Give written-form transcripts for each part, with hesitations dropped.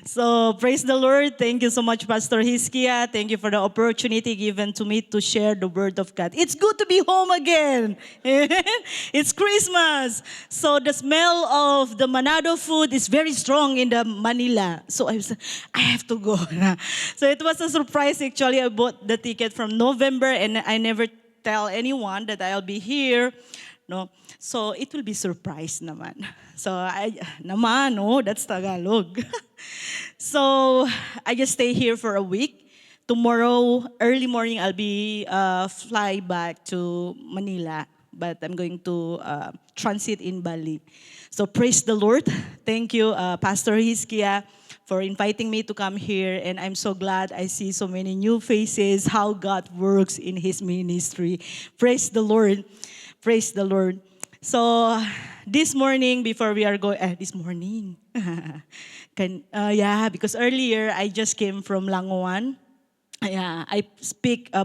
So praise the Lord. Thank you so much, Pastor Hiskia. Thank you for the opportunity given to me to share the word of God. It's good to be home again. It's Christmas. So the smell of the Manado food is very strong in the Manila. So I have to go. So it was a surprise actually. I bought the ticket from November and I never tell anyone that I'll be here. No. So it will be surprise naman. So naman, no, that's Tagalog. So I just stay here for a week. Tomorrow, early morning, I'll be fly back to Manila. But I'm going to transit in Bali. So praise the Lord. Thank you, Pastor Hiskia, for inviting me to come here. And I'm so glad I see so many new faces, how God works in His ministry. Praise the Lord. Praise the Lord. So this morning, before we are going, this morning, because earlier I just came from Langoan. Yeah, I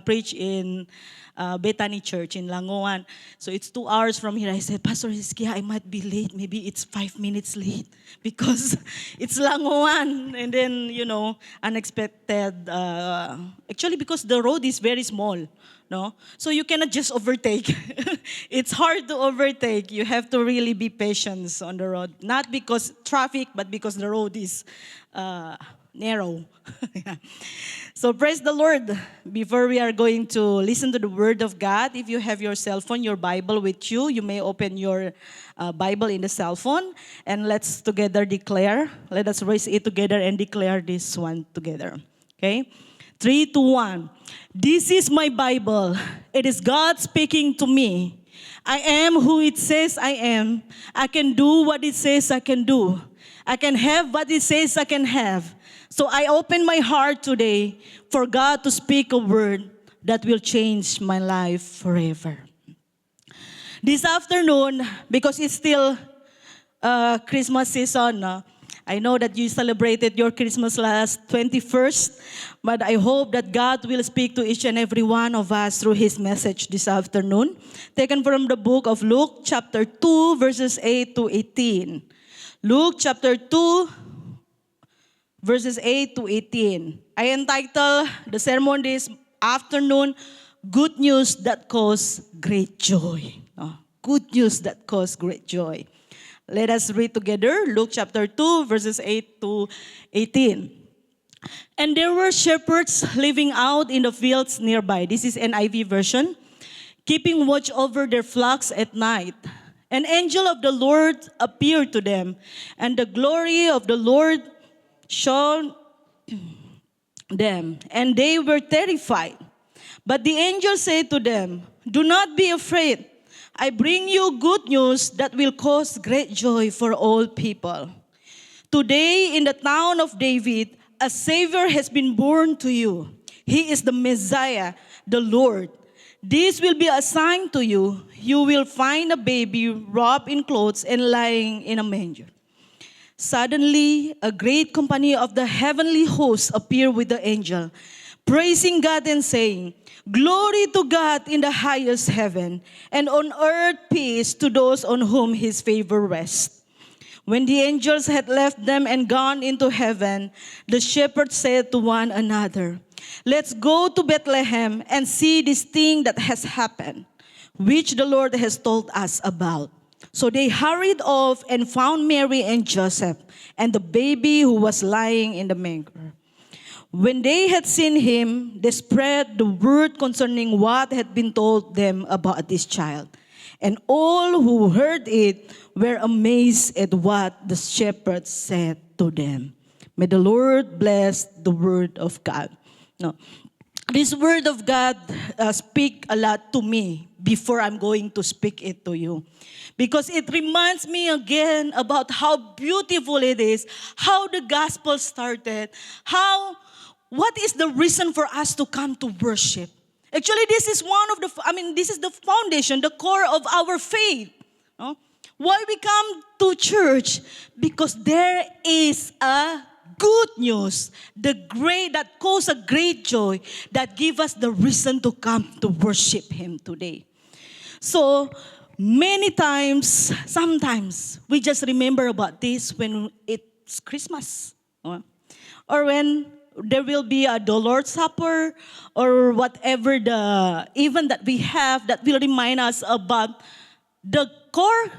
preach in Bethany Church in Langoan. So it's 2 hours from here. I said, Pastor Hiskia, I might be late. Maybe it's 5 minutes late because it's Langoan. And then, unexpected. Actually, because the road is very small. No? So you cannot just overtake. It's hard to overtake. You have to really be patient on the road. Not because traffic, but because the road is narrow. Yeah. So praise the Lord. Before we are going to listen to the word of God, if you have your cell phone, your Bible with you, you may open your Bible in the cell phone and let's together declare. Let us raise it together and declare this one together. Okay? 3, 2, 1. This is my Bible. It is God speaking to me. I am who it says I am. I can do what it says I can do. I can have what it says I can have. So I open my heart today for God to speak a word that will change my life forever. This afternoon, because it's still Christmas season, no? I know that you celebrated your Christmas last 21st, but I hope that God will speak to each and every one of us through His message this afternoon, taken from the book of Luke, chapter 2, verses 8 to 18. Luke, chapter 2, verses 8 to 18. I entitle the sermon this afternoon, Good News That Cause Great Joy. Good news that cause great joy. Let us read together Luke chapter 2, verses 8 to 18. And there were shepherds living out in the fields nearby. This is NIV version. Keeping watch over their flocks at night. An angel of the Lord appeared to them, and the glory of the Lord shone them, and they were terrified. But the angel said to them, do not be afraid. I bring you good news that will cause great joy for all people. Today in the town of David, a Savior has been born to you. He is the Messiah, the Lord. This will be a sign to you. You will find a baby wrapped in clothes and lying in a manger. Suddenly, a great company of the heavenly hosts appeared with the angel, praising God and saying, Glory to God in the highest heaven, and on earth peace to those on whom His favor rests. When the angels had left them and gone into heaven, the shepherds said to one another, Let's go to Bethlehem and see this thing that has happened, which the Lord has told us about. So they hurried off and found Mary and Joseph and the baby who was lying in the manger. When they had seen him, they spread the word concerning what had been told them about this child. And all who heard it were amazed at what the shepherds said to them. May the Lord bless the word of God. No. This word of God speak a lot to me before I'm going to speak it to you. Because it reminds me again about how beautiful it is, how the gospel started, what is the reason for us to come to worship? Actually, this is this is the foundation, the core of our faith. No? Why we come to church? Because there is a good news, that cause a great joy, that give us the reason to come to worship Him today. So, sometimes, we just remember about this when it's Christmas. or when there will be the Lord's Supper, or whatever the event that we have that will remind us about the core,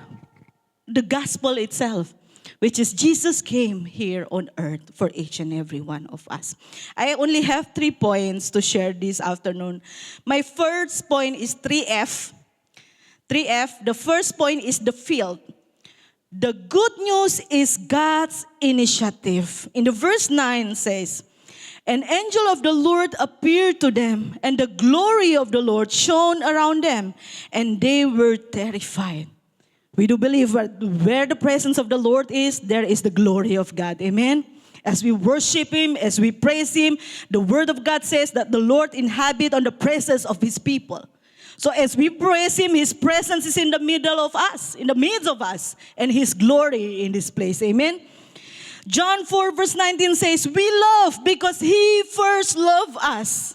the gospel itself, which is Jesus came here on earth for each and every one of us. I only have 3 points to share this afternoon. My first point is 3F. 3F, the first point is the field. The good news is God's initiative. In the verse 9 says, an angel of the Lord appeared to them, and the glory of the Lord shone around them, and they were terrified. We do believe where the presence of the Lord is, there is the glory of God. Amen? As we worship Him, as we praise Him, the Word of God says that the Lord inhabits on the presence of His people. So as we praise Him, His presence is in the middle of us, in the midst of us, and His glory in this place. Amen? John 4 verse 19 says, we love because He first loved us.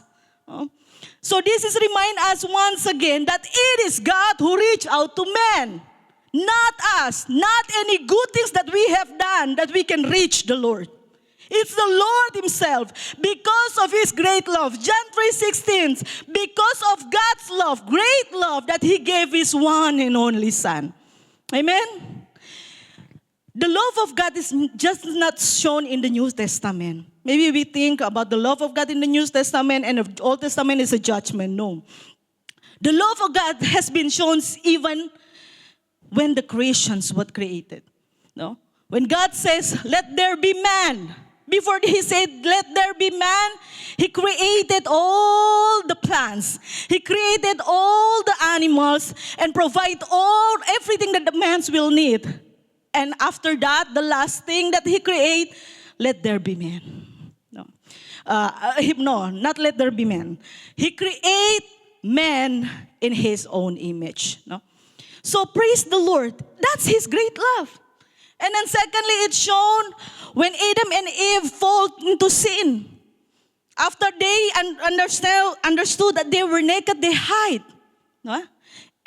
So this is remind us once again that it is God who reached out to man. Not us, not any good things that we have done that we can reach the Lord. It's the Lord Himself because of His great love. John 3:16, because of God's love, great love, that He gave His one and only Son. Amen? The love of God is just not shown in the New Testament. Maybe we think about the love of God in the New Testament and the Old Testament is a judgment. No. The love of God has been shown even when the creations were created. No? When God says, let there be man, before He said, let there be man, He created all the plants. He created all the animals and provide everything that the man will need. And after that, the last thing that He create, let there be man. No, not let there be man. He create man in His own image. No? So praise the Lord. That's His great love. And then secondly, it's shown when Adam and Eve fall into sin. After they understood that they were naked, they hide. No?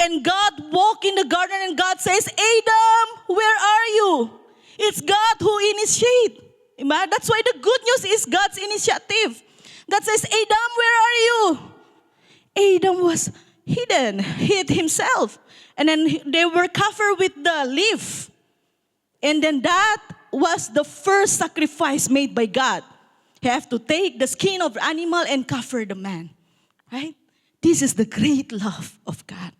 And God walked in the garden and God says, Adam, where are you? It's God who initiates. That's why the good news is God's initiative. God says, Adam, where are you? Adam was hid himself. And then they were covered with the leaf. And then that was the first sacrifice made by God. You have to take the skin of the animal and cover the man. Right? This is the great love of God.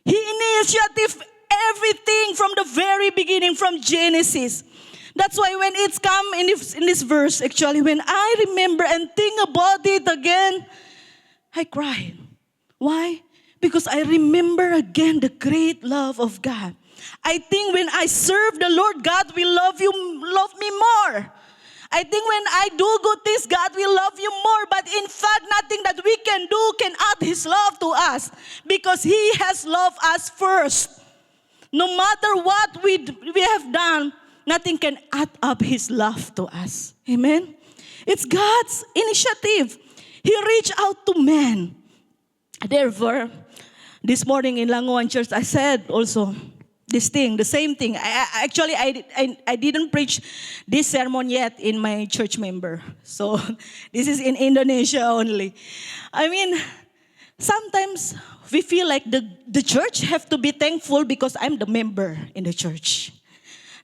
He initiated everything from the very beginning, from Genesis. That's why when it's come in this verse, actually, when I remember and think about it again, I cried. Why? Because I remember again the great love of God. I think when I serve the Lord, God will love me more. I think when I do good things, God will love you more. But in fact, nothing that we can do can add His love to us. Because He has loved us first. No matter what we have done, nothing can add up His love to us. Amen? It's God's initiative. He reached out to man. Therefore, this morning in Langoan Church, I said also, this thing, the same thing. I didn't preach this sermon yet in my church member. So this is in Indonesia only. I mean, sometimes we feel like the church have to be thankful because I'm the member in the church.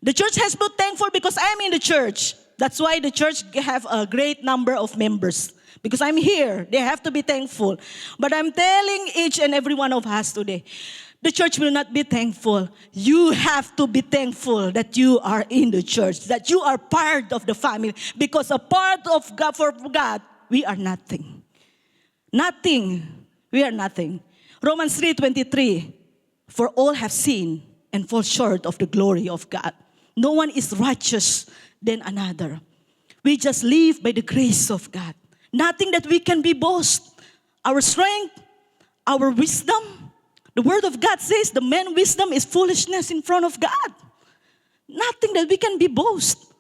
The church has to be thankful because I'm in the church. That's why the church have a great number of members. Because I'm here, they have to be thankful. But I'm telling each and every one of us today, the church will not be thankful. You have to be thankful that you are in the church, that you are part of the family. Because a part of God, for God, we are nothing. Nothing. We are nothing. Romans 3:23, for all have sinned and fall short of the glory of God. No one is righteous than another. We just live by the grace of God. Nothing that we can be boast. Our strength, our wisdom. The Word of God says the man's wisdom is foolishness in front of God. Nothing that we can be boast.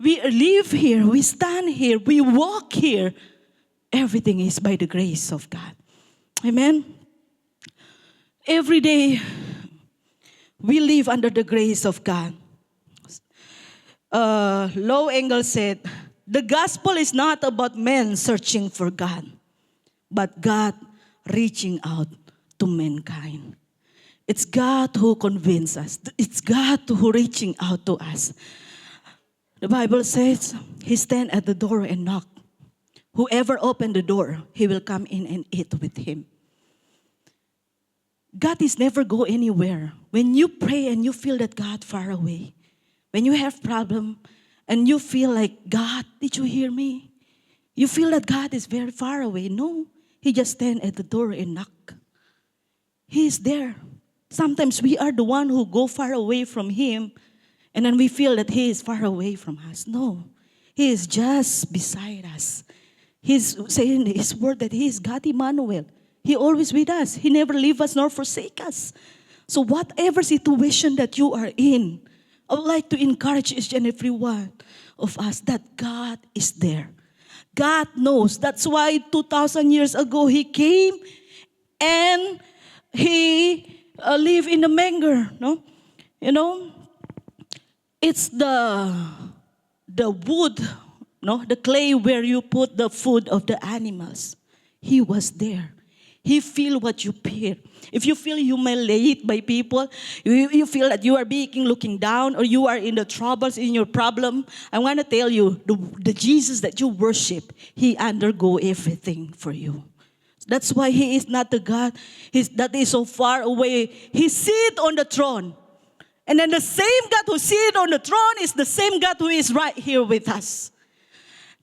We live here, we stand here, we walk here. Everything is by the grace of God. Amen? Every day, we live under the grace of God. Low Engel said, The gospel is not about men searching for God, but God reaching out to mankind. It's God who convinces us. It's God who reaching out to us. The Bible says, He stand at the door and knock. Whoever opened the door, He will come in and eat with him. God is never go anywhere. When you pray and you feel that God far away, when you have problem and you feel like, God, did you hear me? You feel that God is very far away. No, He just stand at the door and knock. He is there. Sometimes we are the one who go far away from Him, and then we feel that He is far away from us. No, He is just beside us. He's saying in His word that He is God Emmanuel. He always with us. He never leave us nor forsake us. So whatever situation that you are in, I would like to encourage each and every one of us that God is there. God knows. That's why 2,000 years ago He came and He lived in the manger. No, you know, it's the wood, no, the clay where you put the food of the animals. He was there. He feel what you feel. If you feel humiliated by people, you feel that you are being looking down, or you are in the troubles, in your problem, I want to tell you, the Jesus that you worship, He undergo everything for you. That's why He is not the God that is so far away. He sit on the throne. And then the same God who sit on the throne is the same God who is right here with us.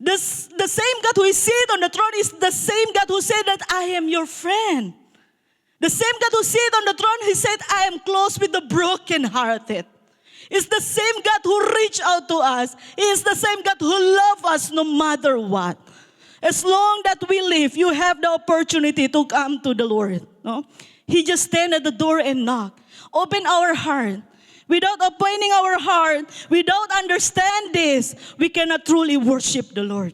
The same God who is seated on the throne is the same God who said that I am your friend. The same God who sits on the throne, He said, I am close with the brokenhearted. It's the same God who reached out to us. He is the same God who loves us no matter what. As long that we live, you have the opportunity to come to the Lord. No? He just stand at the door and knock. Open our heart. Without opening our heart, without understand this, we cannot truly worship the Lord.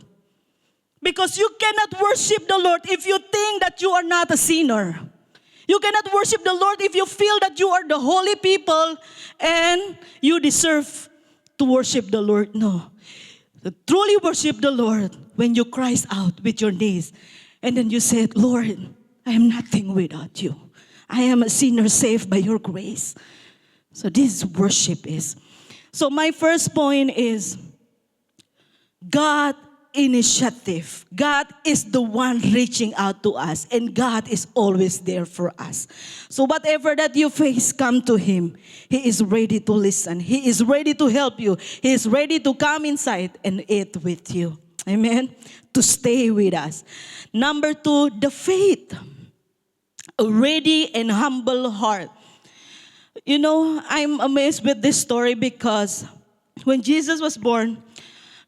Because you cannot worship the Lord if you think that you are not a sinner. You cannot worship the Lord if you feel that you are the holy people and you deserve to worship the Lord. No. To truly worship the Lord when you cry out with your knees and then you said, Lord, I am nothing without you. I am a sinner saved by your grace. So this worship is. So my first point is God initiative. God is the one reaching out to us, and God is always there for us. So whatever that you face, come to Him. He is ready to listen. He is ready to help you. He is ready to come inside and eat with you. Amen. To stay with us. Number 2, the faith. A ready and humble heart. You know, I'm amazed with this story because when Jesus was born,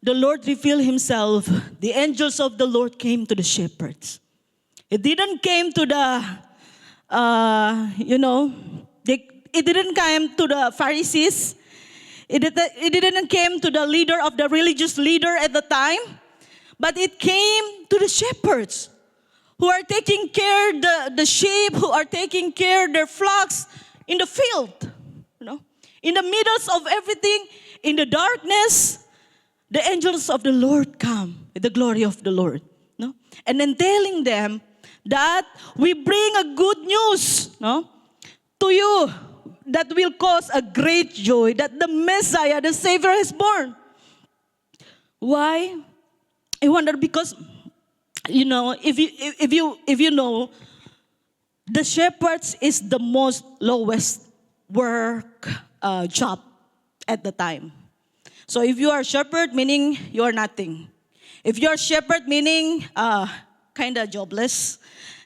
the Lord revealed Himself. The angels of the Lord came to the shepherds. It didn't came to the, it didn't come to the Pharisees. It didn't came to the leader of the religious leader at the time, but it came to the shepherds who are taking care the sheep, who are taking care their flocks in the field, you know, in the middle of everything, in the darkness, the angels of the Lord come with the glory of the Lord, no, and then telling them that we bring a good news, no, to you that will cause a great joy that the Messiah, the Savior, is born. Why? I wonder because, you know, if you know, the shepherds is the most lowest work job at the time. So if you are a shepherd, meaning you are nothing. If you are a shepherd, meaning kind of jobless,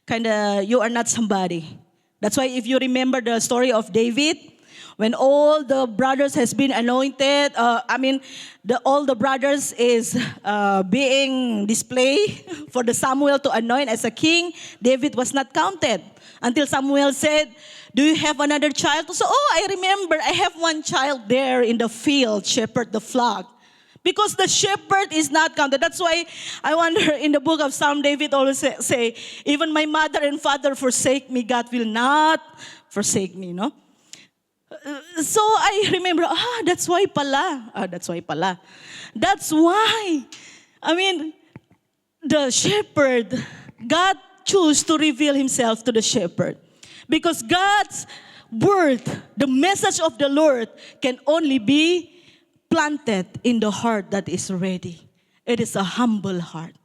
kind of you are not somebody. That's why if you remember the story of David, when all the brothers has been anointed, all the brothers is being displayed for the Samuel to anoint as a king, David was not counted. Until Samuel said, do you have another child? So, I remember, I have one child there in the field, shepherd the flock. Because the shepherd is not counted. That's why I wonder in the book of Psalm, David always say, even my mother and father forsake me, God will not forsake me, no? So I remember, that's why pala. That's why. I mean, the shepherd, God chose to reveal himself to the shepherd. Because God's word, the message of the Lord, can only be planted in the heart that is ready. It is a humble heart.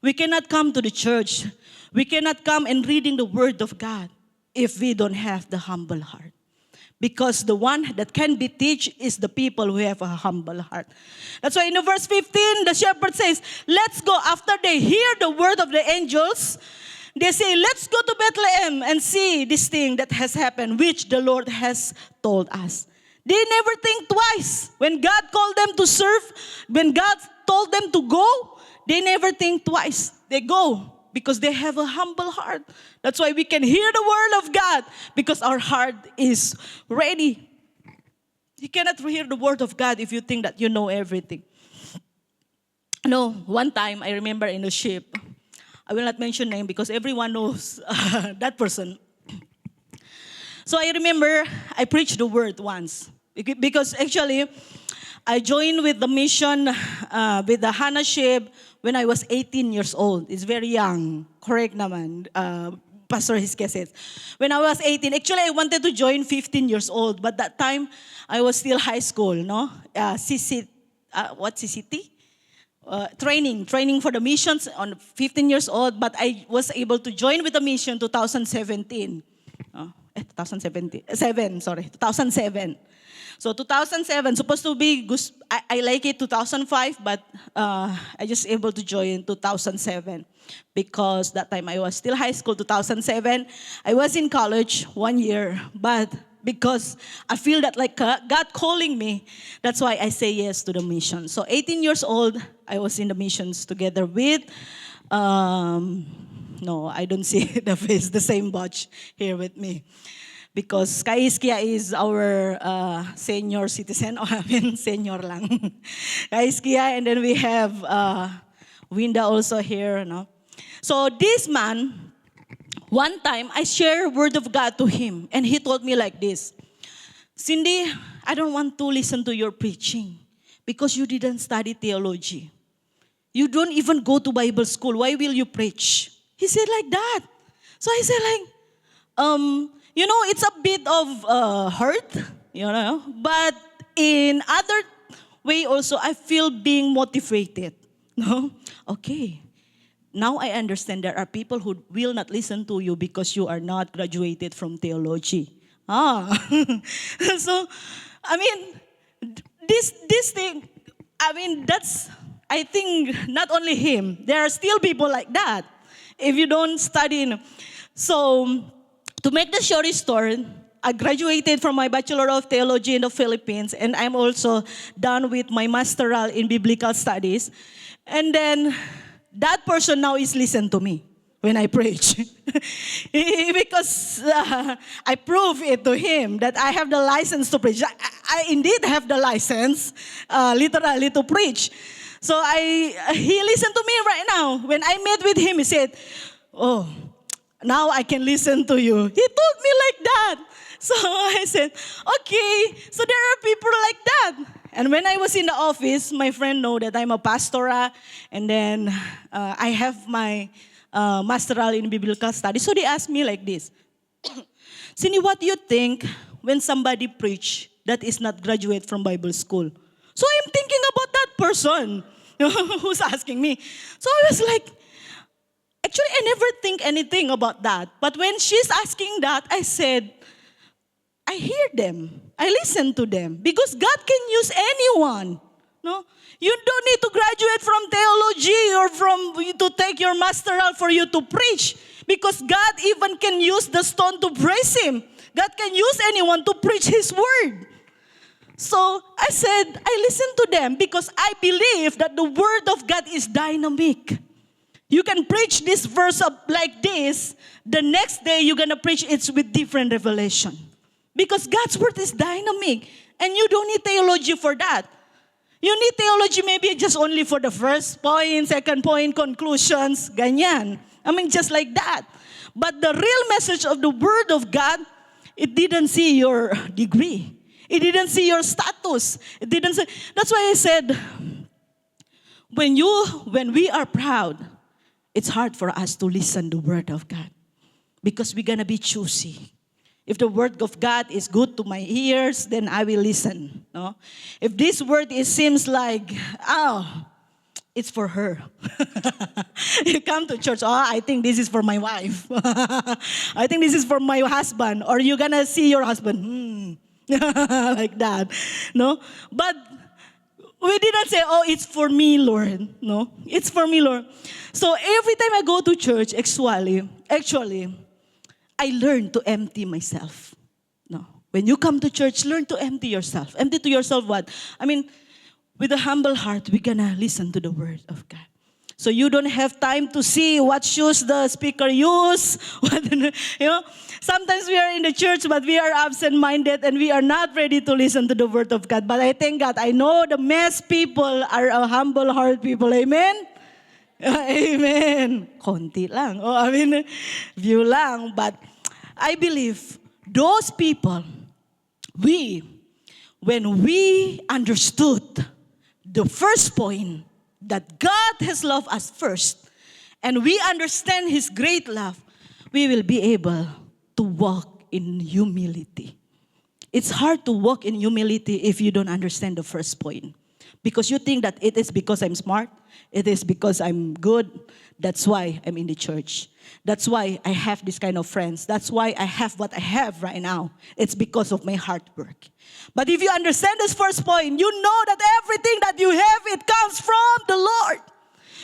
We cannot come to the church. We cannot come and reading the word of God if we don't have the humble heart. Because the one that can be teach is the people who have a humble heart. That's why in the verse 15, the shepherd says, let's go. After they hear the word of the angels, they say, let's go to Bethlehem and see this thing that has happened, which the Lord has told us. They never think twice. When God called them to serve, when God told them to go, they never think twice. They go because they have a humble heart. That's why we can hear the word of God, because our heart is ready. You cannot hear the word of God if you think that you know everything. No, one time I remember in a ship, I will not mention name because everyone knows that person. So I remember I preached the word once. Because actually, I joined with the mission with the Hana ship when I was 18 years old. It's very young. Correct naman, Pastor Hiske says. When I was 18, actually I wanted to join 15 years old. But that time, I was still high school, no? CCT? Training for the missions on 15 years old. But I was able to join with the mission 2017. 2007. So 2007, supposed to be, I like it 2005, but I just able to join 2007 because that time I was still high school, 2007. I was in college 1 year, but because I feel that like God calling me, that's why I say yes to the mission. So 18 years old, I was in the missions together with, no, I don't see the face, the same batch here with me. Because Kaiskia is our senior citizen, or I mean senior lang. Kaiskia, and then we have Winda also here. No? So this man, one time I shared word of God to him, and he told me like this, Cindy, I don't want to listen to your preaching because you didn't study theology. You don't even go to Bible school. Why will you preach? He said like that. So I said like, you know, it's a bit of hurt, you know, but in other way also, I feel being motivated. No? Okay. Now I understand there are people who will not listen to you because you are not graduated from theology. So, I mean, this thing, I mean, that's, I think, not only him. There are still people like that. If you don't study. So, to make the short story, I graduated from my Bachelor of Theology in the Philippines, and I'm also done with my Masteral in Biblical Studies. And then, that person now is listen to me when I preach. Because I prove it to him that I have the license to preach. I indeed have the license, literally, to preach. So he listened to me right now. When I met with him, he said, oh, now I can listen to you. He told me like that. So I said, okay, so there are people like that. And when I was in the office, my friend know that I'm a pastora, and then I have my masteral in biblical studies. So they asked me like this, Cindy, what do you think when somebody preach that is not graduate from Bible school? So I'm thinking about that person who's asking me. So I was like, actually, I never think anything about that. But when she's asking that, I said, I hear them. I listen to them. Because God can use anyone. No? You don't need to graduate from theology or to take your masteral for you to preach. Because God even can use the stone to praise Him. God can use anyone to preach His word. So I said, I listen to them because I believe that the word of God is dynamic. You can preach this verse up like this. The next day, you're going to preach it with different revelation. Because God's word is dynamic. And you don't need theology for that. You need theology maybe just only for the first point, second point, conclusions, ganyan. I mean, just like that. But the real message of the word of God, it didn't see your degree. It didn't see your status. It didn't say. That's why I said, When we are proud, it's hard for us to listen the word of God because we're gonna be choosy. If the word of God is good to my ears, then I will listen. No? If this word seems like, oh, it's for her. You come to church, oh, I think this is for my wife. I think this is for my husband. Or you're gonna see your husband, like that. No? But we didn't say, oh, it's for me, Lord. No, it's for me, Lord. So every time I go to church, actually, I learn to empty myself. No. When you come to church, learn to empty yourself. Empty to yourself what? I mean, with a humble heart, we're gonna listen to the word of God. So you don't have time to see what shoes the speaker use. Sometimes we are in the church, but we are absent-minded and we are not ready to listen to the word of God. But I thank God, I know the mess people are a humble heart people. Amen? Amen. Konti lang. View lang. But I believe those people, when we understood the first point, that God has loved us first, and we understand His great love, we will be able to walk in humility. It's hard to walk in humility if you don't understand the first point. Because you think that it is because I'm smart, it is because I'm good, that's why I'm in the church. That's why I have this kind of friends. That's why I have what I have right now. It's because of my hard work. But if you understand this first point, you know that everything that you have, it comes from the Lord.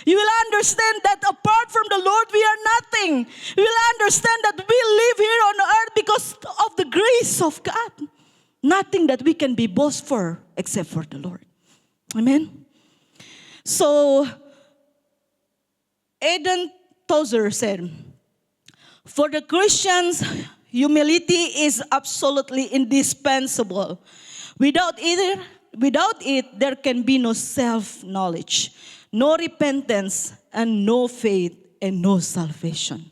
You will understand that apart from the Lord, we are nothing. You will understand that we live here on earth because of the grace of God. Nothing that we can be boast for except for the Lord. Amen? So, Eden Tozer said, for the Christians, humility is absolutely indispensable. Without it, there can be no self-knowledge, no repentance, and no faith, and no salvation.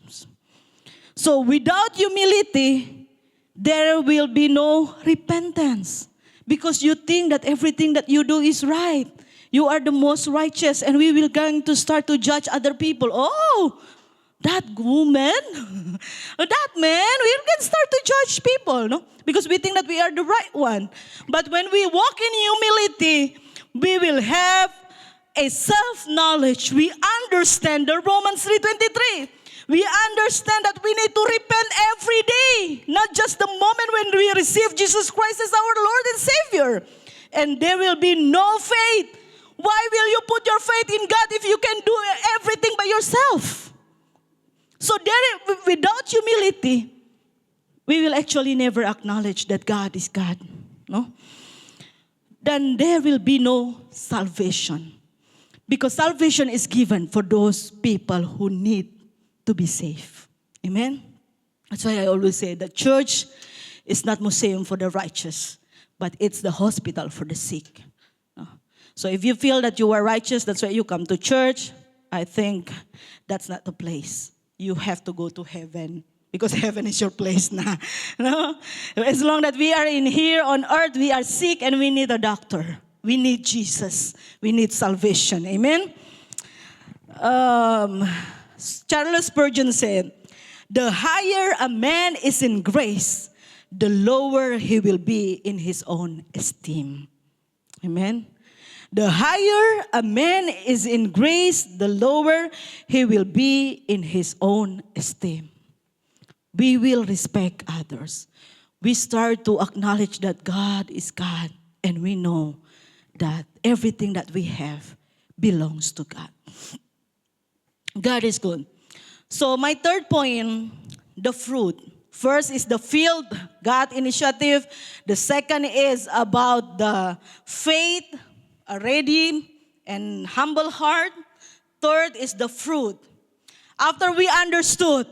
So without humility, there will be no repentance. Because you think that everything that you do is right. You are the most righteous, and we will going to start to judge other people. Oh, that woman, that man, we can start to judge people, no? Because we think that we are the right one. But when we walk in humility, we will have a self-knowledge. We understand the Romans 3:23. We understand that we need to repent every day, not just the moment when we receive Jesus Christ as our Lord and Savior. And there will be no faith. Why will you put your faith in God if you can do everything by yourself? So without humility, we will actually never acknowledge that God is God. No? Then there will be no salvation. Because salvation is given for those people who need to be saved. Amen? That's why I always say the church is not museum for the righteous, but it's the hospital for the sick. No? So if you feel that you are righteous, that's why you come to church, I think that's not the place. You have to go to heaven because heaven is your place now. No? As long that we are in here on earth, we are sick and we need a doctor. We need Jesus. We need salvation. Amen? Charles Spurgeon said, the higher a man is in grace, the lower he will be in his own esteem. Amen? The higher a man is in grace, the lower he will be in his own esteem. We will respect others. We start to acknowledge that God is God, and we know that everything that we have belongs to God. God is good. So my third point, the fruit. First is the field, God initiative. The second is about the faith, a ready and humble heart. Third is the fruit. After we understood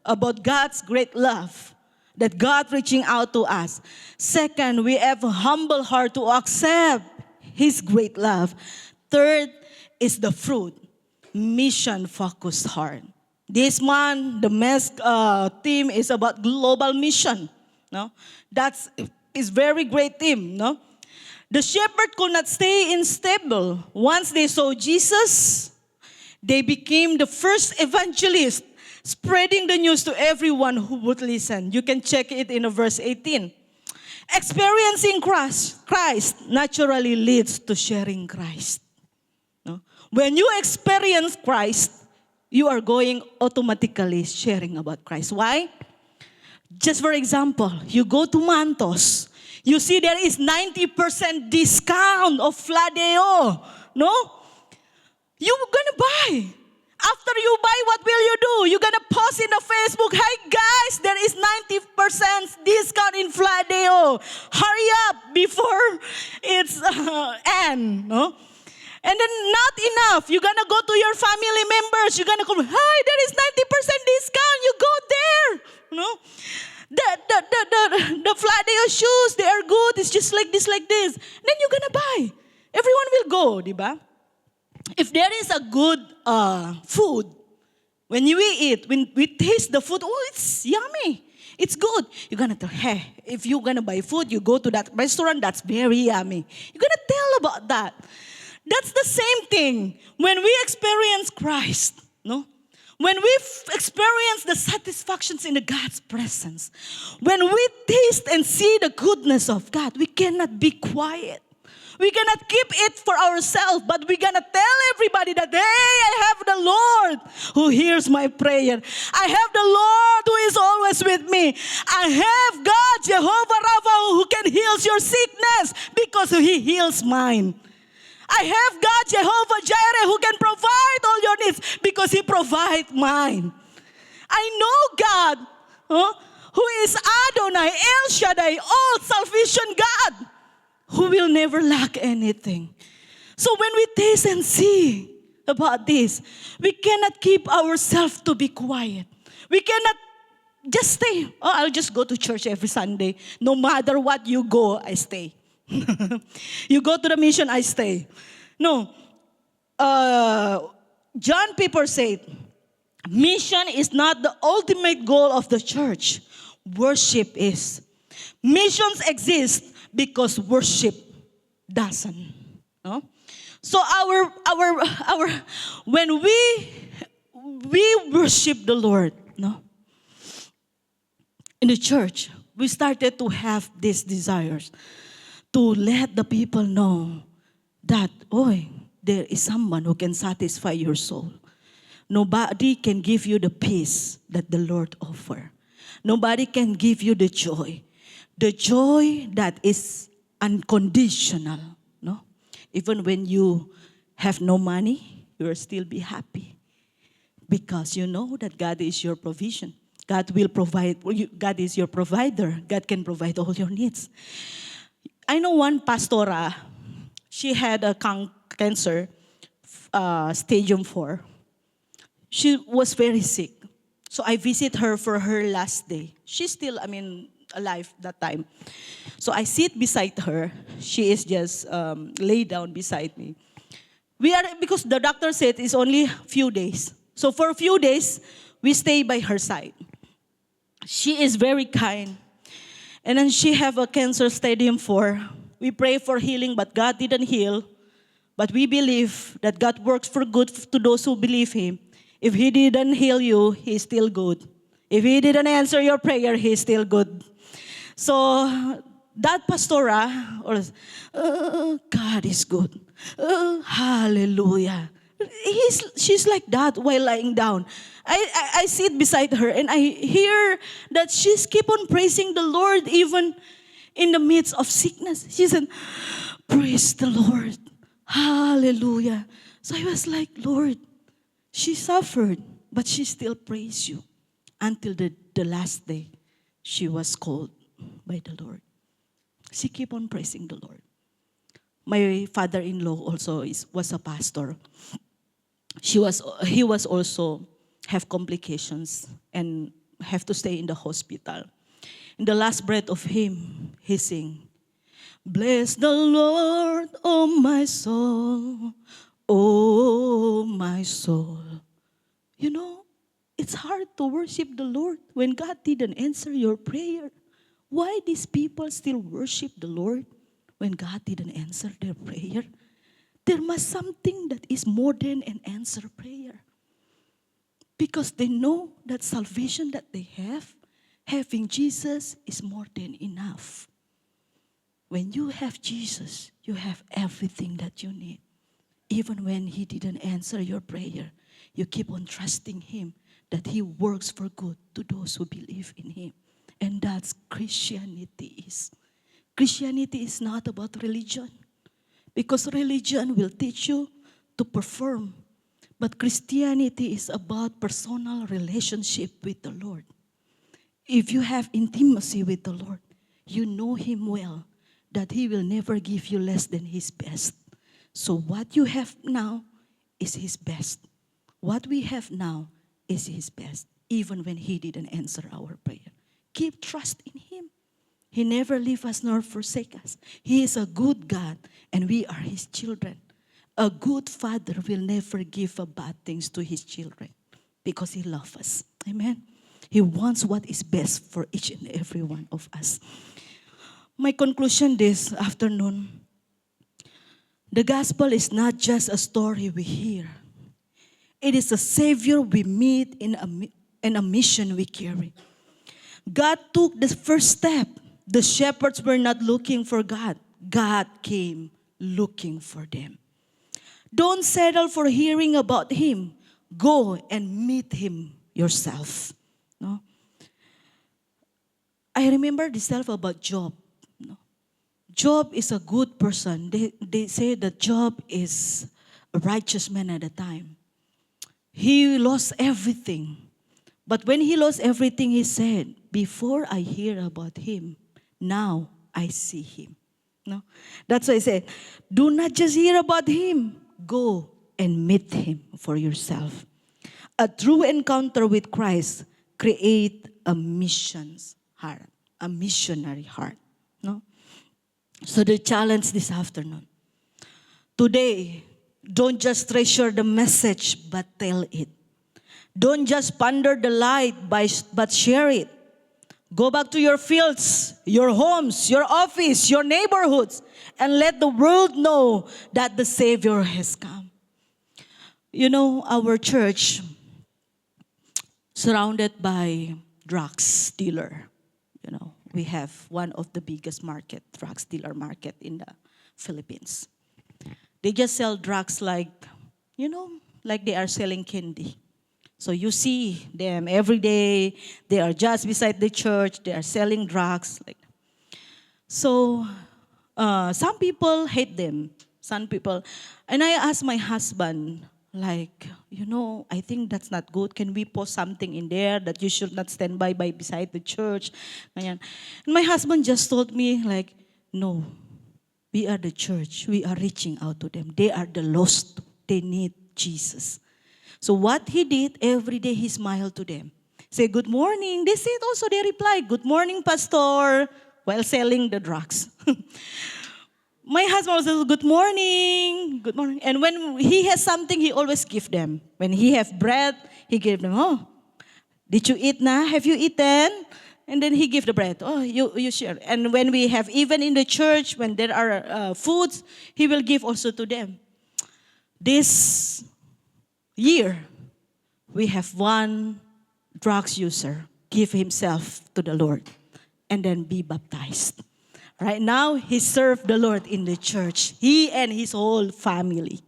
about God's great love, that God reaching out to us. Second, we have a humble heart to accept His great love. Third is the fruit, mission-focused heart. This month, the MESC theme is about global mission. No, is very great theme. No, The shepherd could not stay in stable. Once they saw Jesus, they became the first evangelist, spreading the news to everyone who would listen. You can check it in verse 18. Experiencing Christ naturally leads to sharing Christ. No? When you experience Christ, you are going automatically sharing about Christ. Why? Just for example, you go to Mantos, you see there is 90% discount of Fladeo. No? You're gonna buy. After you buy, what will you do? You're gonna post in the Facebook, "Hi guys, there is 90% discount in Fladeo. Hurry up before it's end." No? And then not enough. You're gonna go to your family members. You're gonna come, "Hi, there is 90% discount. You go there." No? The Fladeo shoes, they are good. It's just like this, like this. Then you're gonna buy. Everyone will go, di ba? If there is a good food, when we eat, when we taste the food, oh, it's yummy. It's good. You're gonna tell, hey, if you're gonna buy food, you go to that restaurant, that's very yummy. You're gonna tell about that. That's the same thing when we experience Christ, no? When we experience the satisfactions in the God's presence, when we taste and see the goodness of God, we cannot be quiet. We cannot keep it for ourselves, but we're gonna tell everybody that, hey, I have the Lord who hears my prayer. I have the Lord who is always with me. I have God, Jehovah Rapha, who can heal your sickness because He heals mine. I have God, Jehovah Jireh, who can provide all your needs because He provides mine. I know God, who is Adonai, El Shaddai, all-sufficient God, who will never lack anything. So when we taste and see about this, we cannot keep ourselves to be quiet. We cannot just stay. Oh, I'll just go to church every Sunday. No matter what you go, I stay. You go to the mission, I stay. No. John Piper said, mission is not the ultimate goal of the church. Worship is. Missions exist because worship doesn't. No? So when we worship the Lord, no? In the church, we started to have these desires to let the people know that, there is someone who can satisfy your soul. Nobody can give you the peace that the Lord offers. Nobody can give you the joy. The joy that is unconditional. No? Even when you have no money, you will still be happy. Because you know that God is your provision. God will provide. God is your provider. God can provide all your needs. I know one pastora, she had a cancer, stage 4. She was very sick. So I visit her for her last day. She's still, alive that time. So I sit beside her. She is just laid down beside me. Because the doctor said it's only a few days. So for a few days, we stay by her side. She is very kind. And then she have a cancer stage 4. We pray for healing, but God didn't heal. But we believe that God works for good to those who believe Him. If He didn't heal you, He's still good. If He didn't answer your prayer, He's still good. So that pastora, God is good. Hallelujah. She's like that while lying down. I sit beside her and I hear that she's keep on praising the Lord even in the midst of sickness. She said, praise the Lord. Hallelujah. So I was like, Lord, she suffered, but she still praised you until the last day she was called by the Lord. She keep on praising the Lord. My father-in-law also was a pastor. He was also have complications and have to stay in the hospital. In the last breath of him, he sing, bless the Lord, oh my soul, oh my soul. You know, it's hard to worship the Lord when God didn't answer your prayer. Why these people still worship the Lord when God didn't answer their prayer? There must something that is more than an answer prayer. Because they know that salvation that they have, having Jesus is more than enough. When you have Jesus, you have everything that you need. Even when He didn't answer your prayer, you keep on trusting Him that He works for good to those who believe in Him. And that's Christianity is. Christianity is not about religion. Because religion will teach you to perform. But Christianity is about personal relationship with the Lord. If you have intimacy with the Lord, you know Him well, that He will never give you less than His best. So what you have now is His best. What we have now is His best, even when He didn't answer our prayer. Keep trust in Him. He never leave us nor forsake us. He is a good God, and we are His children. A good father will never give bad things to his children because He loves us. Amen. He wants what is best for each and every one of us. My conclusion this afternoon, the gospel is not just a story we hear. It is a Savior we meet and a mission we carry. God took the first step. The shepherds were not looking for God. God came looking for them. Don't settle for hearing about Him. Go and meet Him yourself. No? I remember this self about Job. No? Job is a good person. They say that Job is a righteous man at the time. He lost everything. But when he lost everything, he said, before I hear about Him, now I see Him. No? That's why I said, do not just hear about Him. Go and meet Him for yourself. A true encounter with Christ create a missions heart, a missionary heart. No? So the challenge this afternoon. Today, don't just treasure the message, but tell it. Don't just ponder the light, but share it. Go back to your fields, your homes, your office, your neighborhoods, and let the world know that the Savior has come. You know, our church, surrounded by drugs dealer. You know, we have one of the biggest drugs dealer market in the Philippines. They just sell drugs like they are selling candy. So you see them every day. They are just beside the church. They are selling drugs. So some people hate them. Some people. And I asked my husband, I think that's not good. Can we post something in there that you should not stand by beside the church? And my husband just told me, no, we are the church. We are reaching out to them. They are the lost. They need Jesus. So what he did, every day he smiled to them. Say, good morning. They said also, they replied, good morning, pastor, while selling the drugs. My husband says, good morning, good morning. And when he has something, he always give them. When he have bread, he give them, oh, did you eat na? Have you eaten? And then he give the bread. Oh, you share. And when we have, even in the church, when there are foods, he will give also to them. This year, we have one drugs user give himself to the Lord and then be baptized. Right now, he served the Lord in the church. He and his whole family.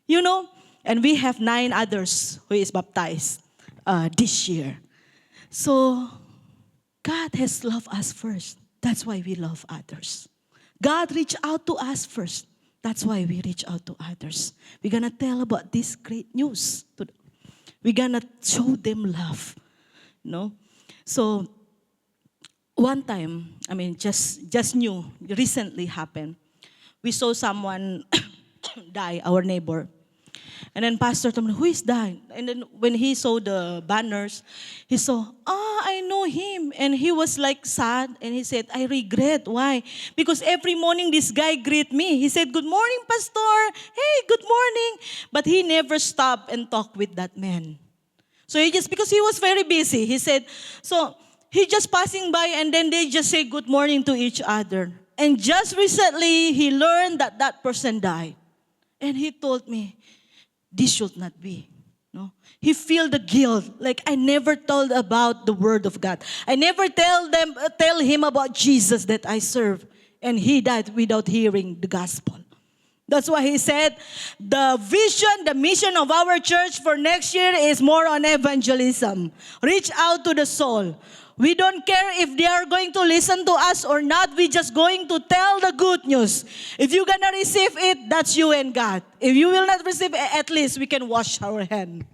And we have 9 others who is baptized this year. So, God has loved us first. That's why we love others. God reached out to us first. That's why we reach out to others. We're going to tell about this great news. We're going to show them love. So, one time, just new, recently happened. We saw someone die, our neighbor. And then pastor told me, who is dying? And then when he saw the banners, he saw, I know him. And he was sad. And he said, I regret. Why? Because every morning this guy greet me. He said, good morning, pastor. Hey, good morning. But he never stopped and talked with that man. So because he was very busy, he said, so he just passing by and then they just say good morning to each other. And just recently, he learned that that person died. And he told me, this should not be. No, he feel the guilt. Like I never told about the word of God. I never tell him about Jesus that I serve, and he died without hearing the gospel. That's why he said, the vision, the mission of our church for next year is more on evangelism. Reach out to the soul. We don't care if they are going to listen to us or not. We're just going to tell the good news. If you're going to receive it, that's you and God. If you will not receive it, at least we can wash our hand.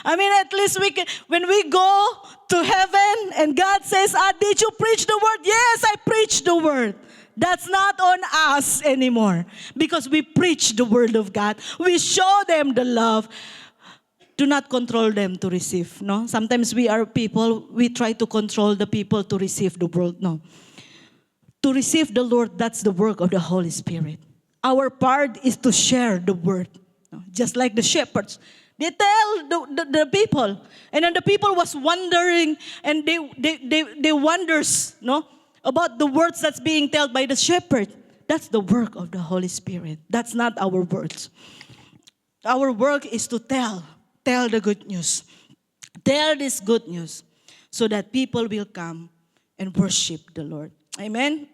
I mean, at least we can, when we go to heaven and God says, did you preach the word? Yes, I preached the word. That's not on us anymore because we preach the word of God. We show them the love. Do not control them to receive. No, sometimes we are people, we try to control the people to receive the word. No, to receive the Lord, that's the work of the Holy Spirit. Our part is to share the word. No? Just like the shepherds, they tell the people, and then the people was wondering, and they wonders, no, about the words that's being told by the shepherd. That's the work of the Holy Spirit. That's not our words. Our work is to tell the good news. Tell this good news so that people will come and worship the Lord. Amen.